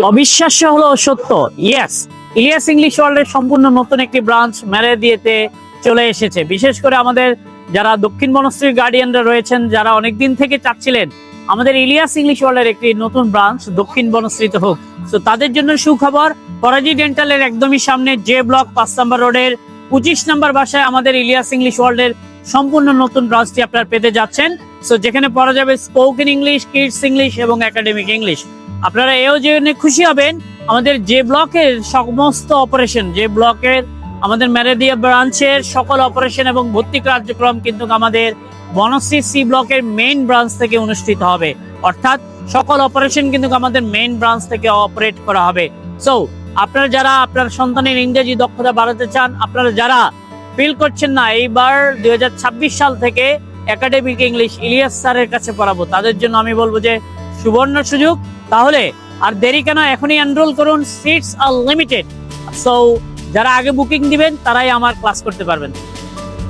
অবিশ্বাস্য হলো সত্য। ইয়েস, ইলিয়াস ইংলিশ ওয়ার্ল্ডের সম্পূর্ণ নতুন একটি ব্রাঞ্চ মেরেদিয়াতে চলে এসেছে। বিশেষ করে আমাদের যারা দক্ষিণ বনশ্রীর গার্ডিয়ানরা রয়েছেন, যারা অনেকদিন থেকে চাচ্ছিলেন আমাদের ইলিয়াস ইংলিশ ওয়ার্ল্ডের একটি নতুন ব্রাঞ্চ দক্ষিণ বনশ্রীতে হোক, তো তাদের জন্য সুখবর। পরাজি ডেন্টালের একদমই সামনে জে ব্লক 5 নম্বর রোডের 25 নম্বর বাসায় আমাদের ইলিয়াস ইংলিশ ওয়ার্ল্ডের সম্পূর্ণ নতুন ব্রাঞ্চটি আপনারা পেতে যাচ্ছেন। সো যেখানে পড়া যাবে স্পোকেন ইংলিশ, কিডস ইংলিশ এবং একাডেমিক ইংলিশ। আপনারা এও জেনে খুশি হবেন আমাদের যে ব্লকের সমস্ত অপারেশন, যে ব্লকের আমাদের মেরেদিয়া ব্রাঞ্চের সকল অপারেশন এবং ভর্তি কার্যক্রম কিন্তু আমাদের বনশ্রী সি ব্লকের মেইন ব্রাঞ্চ থেকে অনুষ্ঠিত হবে। অর্থাৎ সকল অপারেশন কিন্তু আমাদের মেইন ব্রাঞ্চ থেকে অপারেট করা হবে। সো আপনারা যারা আপনার সন্তানের ইংরেজি দক্ষতা বাড়াতে চান, আপনারা যারা ফিল করছেন না এইবার 2026 সাল থেকে একাডেমিক ইংলিশ ইলিয়াস স্যারের কাছে পড়াবো, তাদের জন্য আমি বলবো যে সুবর্ণ সুযোগ। তাহলে আর দেরি কেন, এখনই এনরোল করুন, সিটস আর লিমিটেড। সো যারা আগে বুকিং দিবেন তারাই আমার ক্লাস করতে পারবেন।